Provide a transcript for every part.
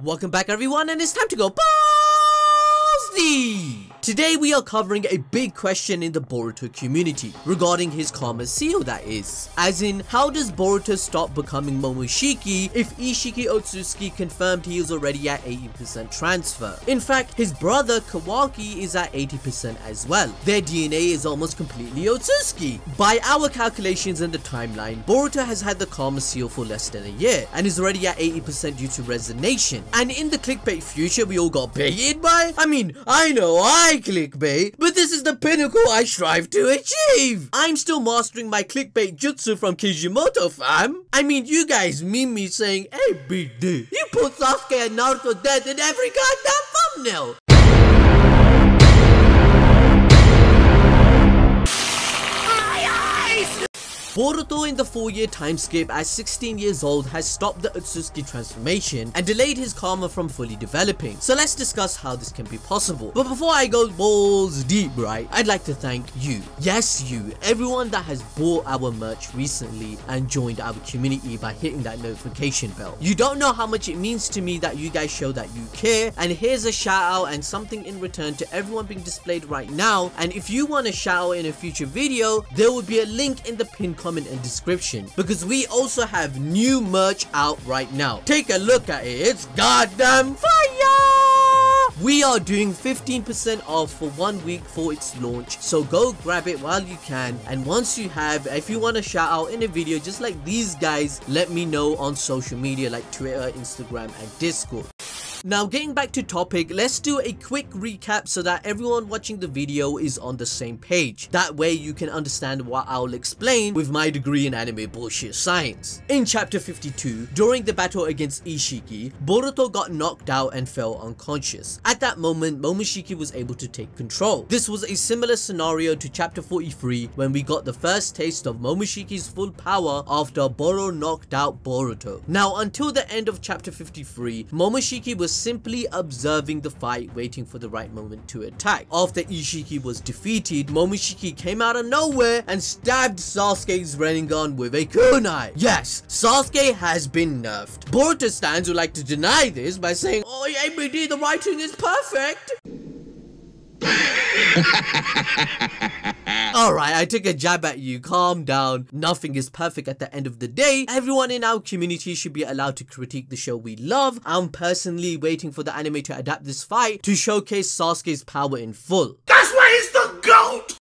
Welcome back everyone, and it's time to go Balls Deep! Today we are covering a big question in the Boruto community, regarding his karma seal that is. As in, how does Boruto stop becoming Momoshiki if Ishiki Otsutsuki confirmed he is already at 80% transfer? In fact, his brother Kawaki is at 80% as well. Their DNA is almost completely Otsutsuki. By our calculations in the timeline, Boruto has had the karma seal for less than a year, and is already at 80% due to resignation. And in the clickbait future we all got baited by? I know I clickbait, but this is the pinnacle I strive to achieve. I'm still mastering my clickbait jutsu from Kishimoto, fam. You guys meme me saying, "Hey BD, you put Sasuke and Naruto dead in every goddamn thumbnail." Boruto in the 4-year time skip at 16 years old has stopped the Otsutsuki transformation and delayed his karma from fully developing. So let's discuss how this can be possible. But before I go balls deep, right, I'd like to thank you. Yes, you, everyone that has bought our merch recently and joined our community by hitting that notification bell. You don't know how much it means to me that you guys show that you care, and here's a shout out and something in return to everyone being displayed right now. And if you want a shout out in a future video, there will be a link in the pinned comment and description, because we also have new merch out right now. Take a look at it, it's goddamn fire! We are doing 15% off for 1 week for its launch, so go grab it while you can. And once you have, if you want a shout out in a video just like these guys, let me know on social media like Twitter, Instagram and Discord. Now getting back to topic, let's do a quick recap so that everyone watching the video is on the same page. That way you can understand what I'll explain with my degree in anime bullshit science. In chapter 52, during the battle against Ishiki, Boruto got knocked out and fell unconscious. At that moment, Momoshiki was able to take control. This was a similar scenario to chapter 43 when we got the first taste of Momoshiki's full power after Boro knocked out Boruto. Now until the end of chapter 53, Momoshiki was simply observing the fight, waiting for the right moment to attack. After Ishiki was defeated, Momoshiki came out of nowhere and stabbed Sasuke's Rinnegan with a kunai. Yes, Sasuke has been nerfed. Boruto stans would like to deny this by saying, "Oh yeah, ABD, the writing is perfect." Alright, I took a jab at you, calm down. Nothing is perfect at the end of the day. Everyone in our community should be allowed to critique the show we love. I'm personally waiting for the anime to adapt this fight to showcase Sasuke's power in full. That's why he's the GOAT!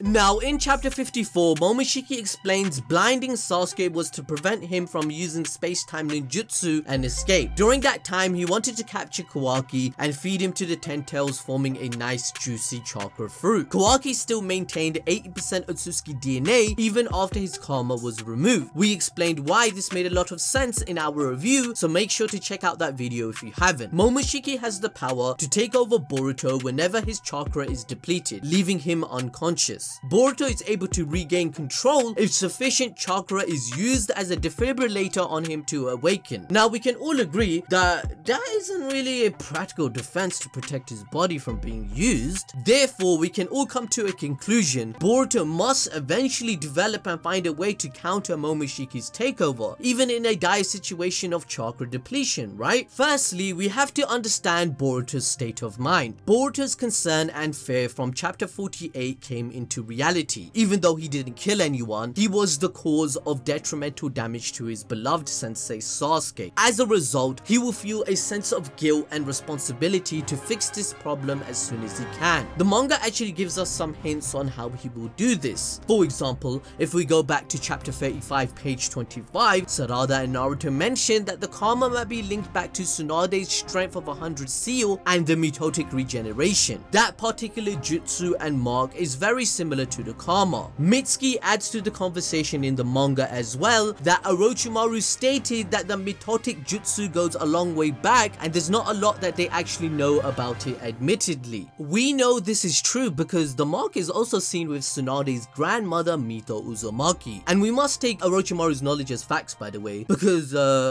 Now in chapter 54, Momoshiki explains blinding Sasuke was to prevent him from using space-time ninjutsu and escape. During that time, he wanted to capture Kawaki and feed him to the 10 tails, forming a nice juicy chakra fruit. Kawaki still maintained 80% Otsutsuki DNA even after his karma was removed. We explained why this made a lot of sense in our review, so make sure to check out that video if you haven't. Momoshiki has the power to take over Boruto whenever his chakra is depleted, leaving him unconscious. Boruto is able to regain control if sufficient chakra is used as a defibrillator on him to awaken. Now we can all agree that that isn't really a practical defense to protect his body from being used. Therefore, we can all come to a conclusion: Boruto must eventually develop and find a way to counter Momoshiki's takeover, even in a dire situation of chakra depletion, right? Firstly, we have to understand Boruto's state of mind. Boruto's concern and fear from chapter 48 came into reality. Even though he didn't kill anyone, he was the cause of detrimental damage to his beloved sensei Sasuke. As a result, he will feel a sense of guilt and responsibility to fix this problem as soon as he can. The manga actually gives us some hints on how he will do this. For example, if we go back to chapter 35 page 25, Sarada and Naruto mentioned that the karma might be linked back to Tsunade's strength of 100 seal and the mitotic regeneration. That particular jutsu and mark is very similar to the karma. Mitsuki adds to the conversation in the manga as well that Orochimaru stated that the mitotic jutsu goes a long way back and there's not a lot that they actually know about it admittedly. We know this is true because the mark is also seen with Tsunade's grandmother Mito Uzumaki, and we must take Orochimaru's knowledge as facts by the way, because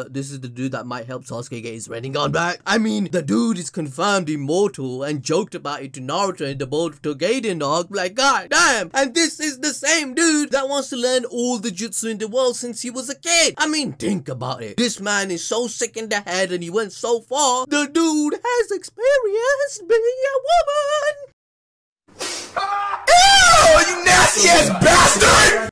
this is the dude that might help Sasuke get his Rinnegan back. The dude is confirmed immortal and joked about it to Naruto in the Boruto Gaiden arc. Like, god damn! Damn! And this is the same dude that wants to learn all the jutsu in the world since he was a kid. I mean, think about it. This man is so sick in the head and he went so far. The dude has experienced being a woman. Ew, you nasty ass bastard!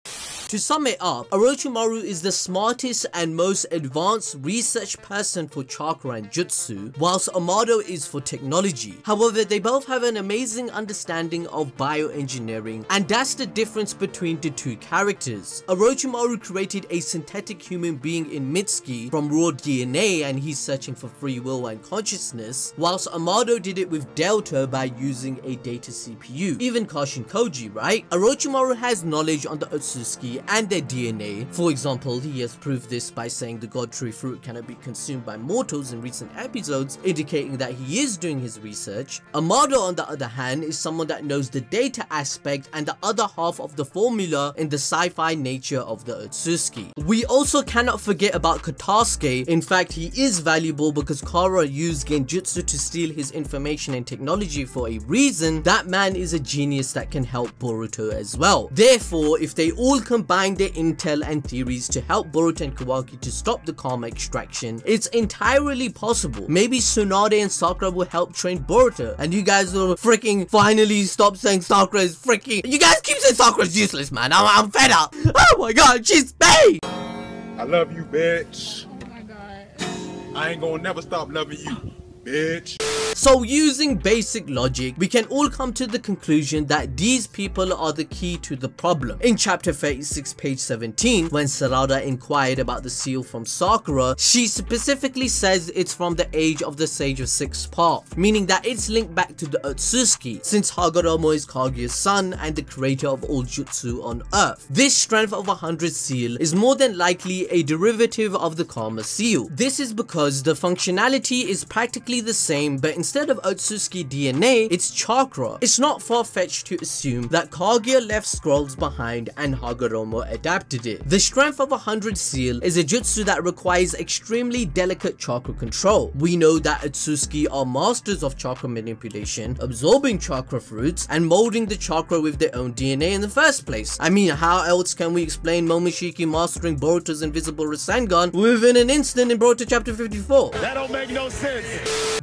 To sum it up, Orochimaru is the smartest and most advanced research person for chakra and jutsu, whilst Amado is for technology. However, they both have an amazing understanding of bioengineering, and that's the difference between the two characters. Orochimaru created a synthetic human being in Mitsuki from raw DNA and he's searching for free will and consciousness, whilst Amado did it with Delta by using a data CPU. Even Kashin Koji, right? Orochimaru has knowledge on the Otsutsuki and their DNA. For example, he has proved this by saying the god tree fruit cannot be consumed by mortals in recent episodes, indicating that he is doing his research. Amado, on the other hand, is someone that knows the data aspect and the other half of the formula in the sci-fi nature of the Otsutsuki. We also cannot forget about Katasuke. In fact, he is valuable because Kara used genjutsu to steal his information and technology for a reason. That man is a genius that can help Boruto as well. Therefore, if they all combine their intel and theories to help Boruto and Kawaki to stop the karma extraction, it's entirely possible. Maybe Tsunade and Sakura will help train Boruto, and you guys will freaking finally stop saying Sakura is freaking— you guys keep saying Sakura is useless, man. I'm fed up. Oh my god, she's bae! I love you, bitch. Oh my god. I ain't gonna never stop loving you, bitch. So using basic logic, we can all come to the conclusion that these people are the key to the problem. In chapter 36, page 17, when Sarada inquired about the seal from Sakura, she specifically says it's from the age of the Sage of Sixth Path, meaning that it's linked back to the Otsutsuki, since Hagoromo is Kaguya's son and the creator of all jutsu on Earth. This strength of 100 seal is more than likely a derivative of the Karma seal. This is because the functionality is practically the same, but instead of Otsutsuki DNA, it's chakra. It's not far-fetched to assume that Kaguya left scrolls behind and Hagoromo adapted it. The strength of 100 seal is a jutsu that requires extremely delicate chakra control. We know that Otsutsuki are masters of chakra manipulation, absorbing chakra fruits, and molding the chakra with their own DNA in the first place. I mean, how else can we explain Momoshiki mastering Boruto's invisible Rasengan within an instant in Boruto Chapter 54? That don't make no sense.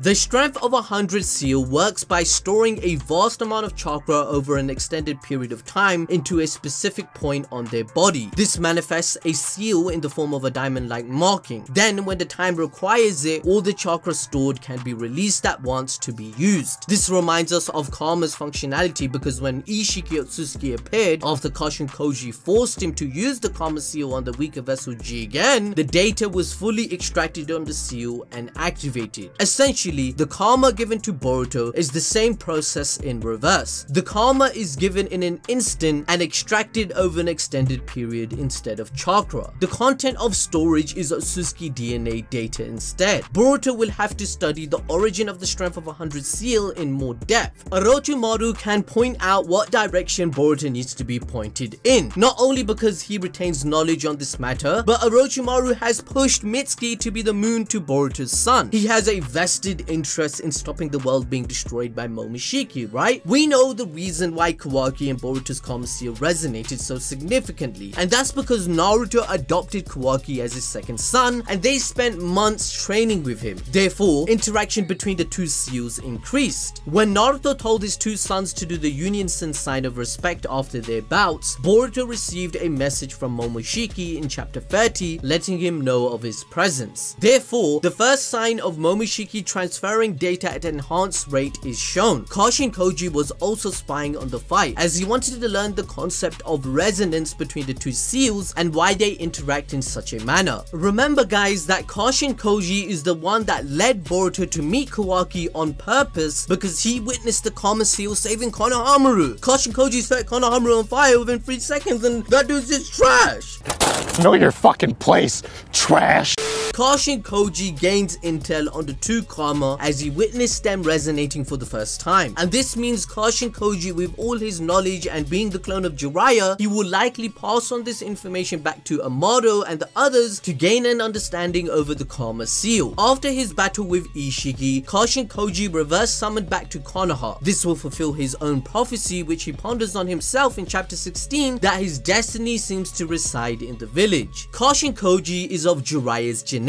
The strength of 100 seal works by storing a vast amount of chakra over an extended period of time into a specific point on their body. This manifests a seal in the form of a diamond-like marking. Then, when the time requires it, all the chakra stored can be released at once to be used. This reminds us of Karma's functionality, because when Ishiki Otsutsuki appeared after Kashin Koji forced him to use the Karma seal on the weaker vessel Jigen, the data was fully extracted on the seal and activated. Essentially, the Karma given to Boruto is the same process in reverse. The Karma is given in an instant and extracted over an extended period instead of chakra. The content of storage is Otsutsuki DNA data instead. Boruto will have to study the origin of the strength of 100 seal in more depth. Orochimaru can point out what direction Boruto needs to be pointed in, not only because he retains knowledge on this matter, but Orochimaru has pushed Mitsuki to be the moon to Boruto's son. He has a vested interest in stopping the world being destroyed by Momoshiki, right? We know the reason why Kawaki and Boruto's Karma seal resonated so significantly, and that's because Naruto adopted Kawaki as his second son, and they spent months training with him. Therefore, interaction between the two seals increased. When Naruto told his two sons to do the unison sign of respect after their bouts, Boruto received a message from Momoshiki in chapter 30, letting him know of his presence. Therefore, the first sign of Momoshiki transferring data at an enhanced rate is shown. Kashin Koji was also spying on the fight, as he wanted to learn the concept of resonance between the two seals and why they interact in such a manner. Remember guys that Kashin Koji is the one that led Boruto to meet Kawaki on purpose, because he witnessed the Karma seal saving Konohamaru. Kashin Koji set Konohamaru on fire within 3 seconds, and that dude's just trash. Know your fucking place, trash. Kashin Koji gains intel on the two Kurama as he witnessed them resonating for the first time, and this means Kashin Koji, with all his knowledge and being the clone of Jiraiya, he will likely pass on this information back to Amado and the others to gain an understanding over the Karma Seal. After his battle with Ishiki, Kashin Koji reverse summoned back to Konoha. This will fulfill his own prophecy, which he ponders on himself in chapter 16, that his destiny seems to reside in the village. Kashin Koji is of Jiraiya's genetics,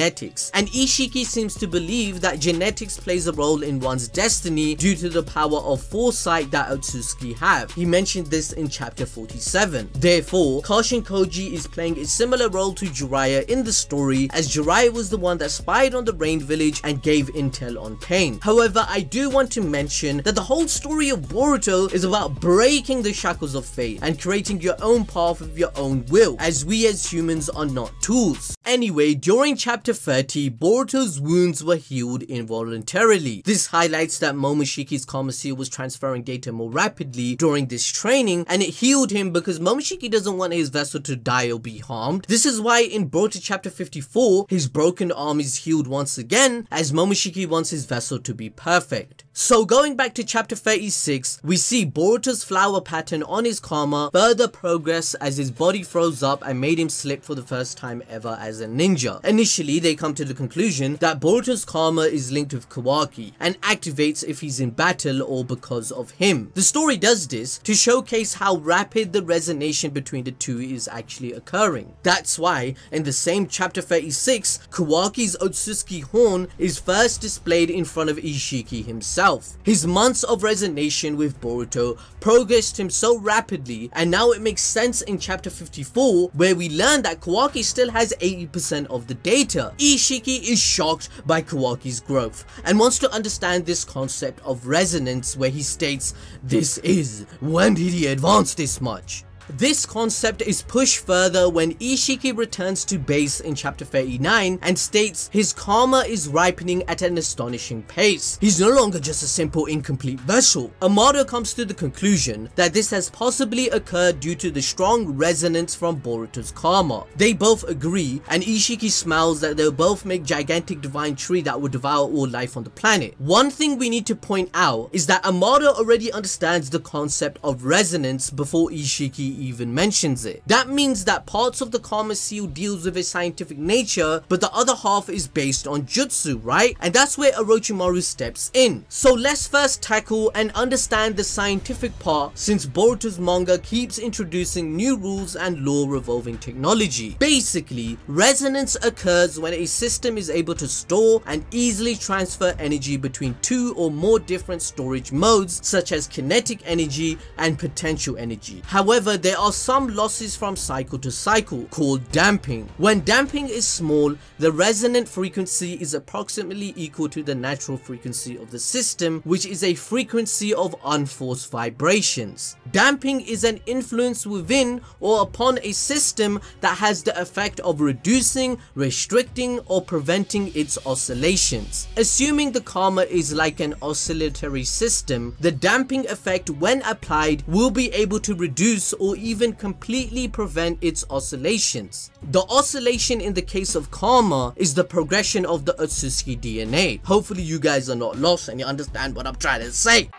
and Ishiki seems to believe that genetics plays a role in one's destiny due to the power of foresight that Otsutsuki have. He mentioned this in chapter 47. Therefore, Kashin Koji is playing a similar role to Jiraiya in the story, as Jiraiya was the one that spied on the Rain village and gave intel on Pain. However, I do want to mention that the whole story of Boruto is about breaking the shackles of fate and creating your own path with your own will, as we as humans are not tools. Anyway, during chapter 30, Boruto's wounds were healed involuntarily. This highlights that Momoshiki's Karma Seal was transferring data more rapidly during this training, and it healed him because Momoshiki doesn't want his vessel to die or be harmed. This is why in Boruto Chapter 54, his broken arm is healed once again, as Momoshiki wants his vessel to be perfect. So going back to chapter 36, we see Boruto's flower pattern on his Karma further progress as his body froze up and made him slip for the first time ever as a ninja. Initially, they come to the conclusion that Boruto's Karma is linked with Kawaki and activates if he's in battle or because of him. The story does this to showcase how rapid the resonance between the two is actually occurring. That's why in the same chapter 36, Kawaki's Otsutsuki horn is first displayed in front of Ishiki himself. His months of resonance with Boruto progressed him so rapidly, and now it makes sense in chapter 54 where we learn that Kawaki still has 80% of the data. Ishiki is shocked by Kawaki's growth and wants to understand this concept of resonance, where he states, "This is, when did he advance this much?" This concept is pushed further when Ishiki returns to base in chapter 39 and states his karma is ripening at an astonishing pace. He's no longer just a simple incomplete vessel. Amado comes to the conclusion that this has possibly occurred due to the strong resonance from Boruto's karma. They both agree, and Ishiki smiles that they'll both make gigantic divine tree that will devour all life on the planet. One thing we need to point out is that Amado already understands the concept of resonance before Ishiki even mentions it. That means that parts of the Karma Seal deals with a scientific nature, but the other half is based on jutsu, right? And that's where Orochimaru steps in. So let's first tackle and understand the scientific part, since Boruto's manga keeps introducing new rules and law revolving technology. Basically, resonance occurs when a system is able to store and easily transfer energy between two or more different storage modes, such as kinetic energy and potential energy. However, there are some losses from cycle to cycle, called damping. When damping is small, the resonant frequency is approximately equal to the natural frequency of the system, which is a frequency of unforced vibrations. Damping is an influence within or upon a system that has the effect of reducing, restricting, or preventing its oscillations. Assuming the karma is like an oscillatory system, the damping effect, when applied, will be able to reduce or even completely prevent its oscillations. The oscillation in the case of karma is the progression of the Otsutsuki DNA. Hopefully you guys are not lost and you understand what I'm trying to say.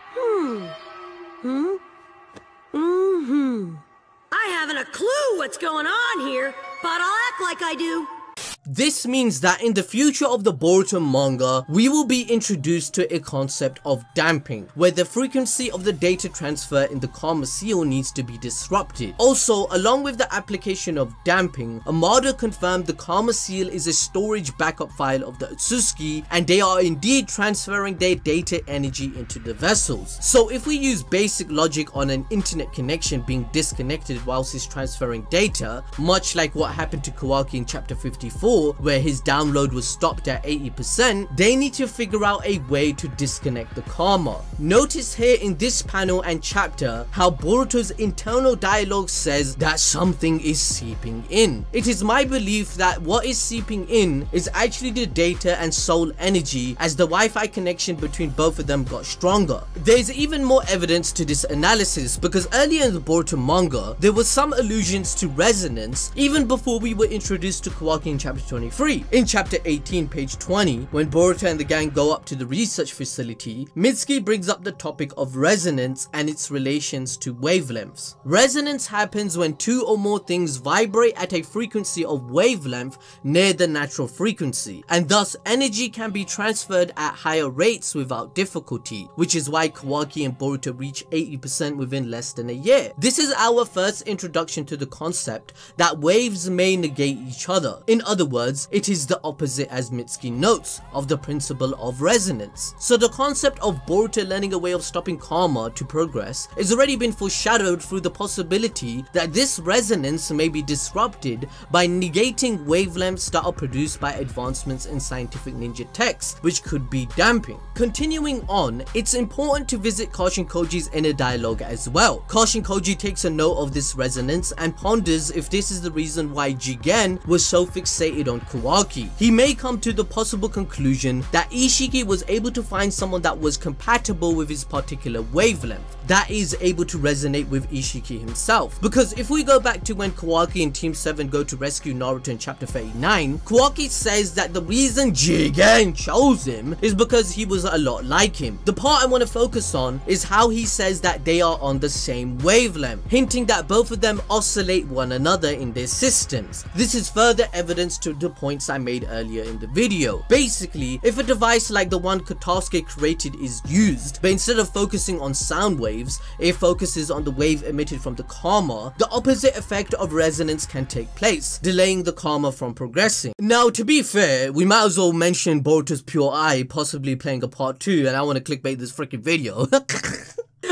I haven't a clue what's going on here, but I'll act like I do. This means that in the future of the Boruto manga, we will be introduced to a concept of damping, where the frequency of the data transfer in the Karma Seal needs to be disrupted. Also, along with the application of damping, Amado confirmed the Karma Seal is a storage backup file of the Otsutsuki, and they are indeed transferring their data energy into the vessels. So if we use basic logic on an internet connection being disconnected whilst it's transferring data, much like what happened to Kawaki in chapter 54, where his download was stopped at 80%, they need to figure out a way to disconnect the karma. Notice here in this panel and chapter how Boruto's internal dialogue says that something is seeping in. It is my belief that what is seeping in is actually the data and soul energy, as the Wi-Fi connection between both of them got stronger. There's even more evidence to this analysis, because earlier in the Boruto manga, there were some allusions to resonance even before we were introduced to Kawaki in chapter chapter 23. In chapter 18, page 20, when Boruto and the gang go up to the research facility, Mitsuki brings up the topic of resonance and its relations to wavelengths. Resonance happens when two or more things vibrate at a frequency of wavelength near the natural frequency, and thus energy can be transferred at higher rates without difficulty, which is why Kawaki and Boruto reach 80% within less than a year. This is our first introduction to the concept that waves may negate each other. In other words, it is the opposite, as Mitsuki notes, of the principle of resonance. So the concept of Boruto learning a way of stopping karma to progress has already been foreshadowed through the possibility that this resonance may be disrupted by negating wavelengths that are produced by advancements in scientific ninja texts, which could be damping. Continuing on, it's important to visit Kashin Koji's inner dialogue as well. Kashin Koji takes a note of this resonance and ponders if this is the reason why Jigen was so fixated on Kawaki. He may come to the possible conclusion that Ishiki was able to find someone that was compatible with his particular wavelength, that is able to resonate with Ishiki himself. Because if we go back to when Kawaki and Team 7 go to rescue Naruto in chapter 39, Kawaki says that the reason Jigen chose him is because he was a lot like him. The part I want to focus on is how he says that they are on the same wavelength, hinting that both of them oscillate one another in their systems. This is further evidence to the points I made earlier in the video. Basically, if a device like the one Katasuke created is used, but instead of focusing on sound waves, it focuses on the wave emitted from the karma, the opposite effect of resonance can take place, delaying the karma from progressing. Now, to be fair, we might as well mention Boruto's pure eye possibly playing a part 2, and I want to clickbait this freaking video.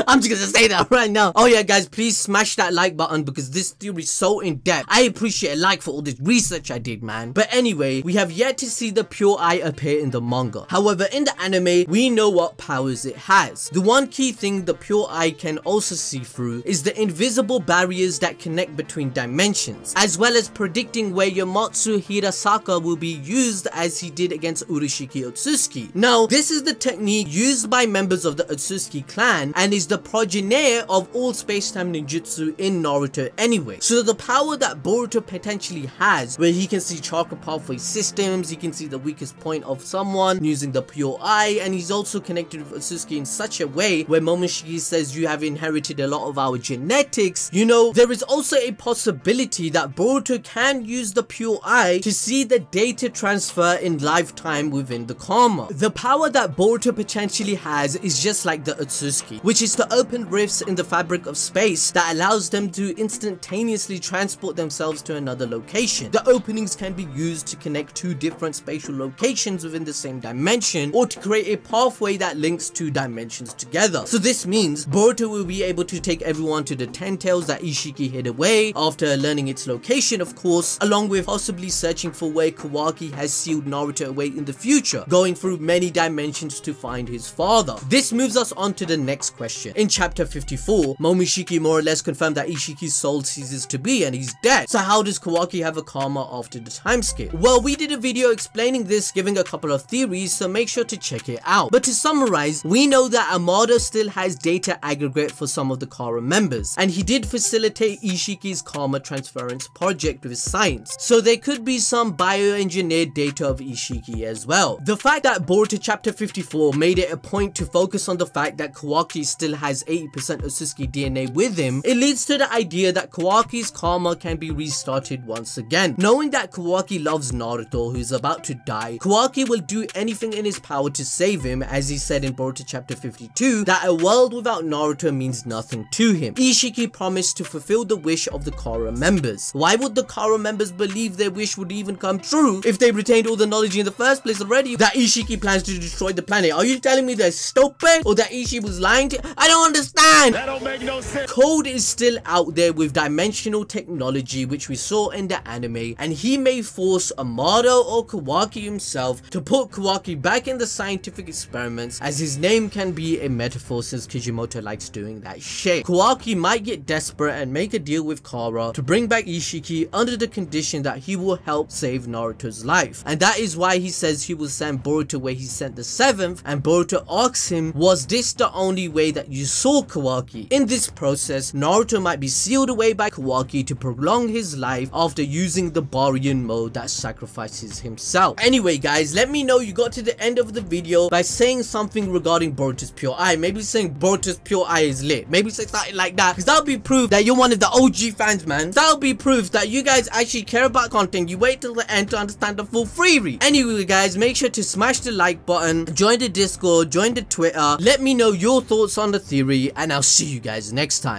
I'm just gonna say that right now. Oh yeah, guys, please smash that like button because this theory is so in-depth. I appreciate a like for all this research I did, man. But anyway, we have yet to see the pure eye appear in the manga. However, in the anime, we know what powers it has. The one key thing the pure eye can also see through is the invisible barriers that connect between dimensions, as well as predicting where Yamatsu Hirasaka will be used as he did against Uroshiki Otsutsuki. Now, this is the technique used by members of the Otsutsuki clan and is the progenitor of all space-time ninjutsu in Naruto anyway. So the power that Boruto potentially has, where he can see chakra pathway systems, he can see the weakest point of someone using the pure eye, and he's also connected with Otsutsuki in such a way where Momoshiki says you have inherited a lot of our genetics. You know, there is also a possibility that Boruto can use the pure eye to see the data transfer in lifetime within the karma. The power that Boruto potentially has is just like the Otsutsuki, which is to open rifts in the fabric of space that allows them to instantaneously transport themselves to another location. The openings can be used to connect two different spatial locations within the same dimension, or to create a pathway that links two dimensions together. So this means Boruto will be able to take everyone to the 10 tails that Ishiki hid away after learning its location, of course, along with possibly searching for where Kawaki has sealed Naruto away in the future, going through many dimensions to find his father. This moves us on to the next question. In chapter 54, Momoshiki more or less confirmed that Ishiki's soul ceases to be and he's dead. So how does Kawaki have a karma after the time skip? Well, we did a video explaining this, giving a couple of theories, so make sure to check it out. But to summarize, we know that Amado still has data aggregate for some of the Kara members, and he did facilitate Ishiki's karma transference project with his science, so there could be some bioengineered data of Ishiki as well. The fact that Boruto chapter 54 made it a point to focus on the fact that Kawaki still has 80% Otsutsuki DNA with him, it leads to the idea that Kawaki's karma can be restarted once again. Knowing that Kawaki loves Naruto, who's about to die, Kawaki will do anything in his power to save him, as he said in Boruto chapter 52 that a world without Naruto means nothing to him. Ishiki promised to fulfill the wish of the Kara members. Why would the Kara members believe their wish would even come true if they retained all the knowledge in the first place already that Ishiki plans to destroy the planet? Are you telling me they're stupid, or that Ishiki was lying to? I don't understand. That don't make no sense. Code is still out there with dimensional technology, which we saw in the anime, and he may force Amado or Kawaki himself to put Kawaki back in the scientific experiments, as his name can be a metaphor since Kishimoto likes doing that shit. Kawaki might get desperate and make a deal with Kara to bring back Ishiki under the condition that he will help save Naruto's life, and that is why he says he will send Boruto where he sent the 7th, and Boruto asks him, was this the only way that you you saw Kawaki. In this process, Naruto might be sealed away by Kawaki to prolong his life after using the Baryon mode that sacrifices himself. Anyway guys, let me know you got to the end of the video by saying something regarding Boruto's Pure Eye. Maybe saying Boruto's Pure Eye is lit. Maybe say something like that, because that'll be proof that you're one of the OG fans, man. That'll be proof that you guys actually care about content. You wait till the end to understand the full theory. Anyway guys, make sure to smash the like button, join the Discord, join the Twitter, let me know your thoughts on the theory, and I'll see you guys next time.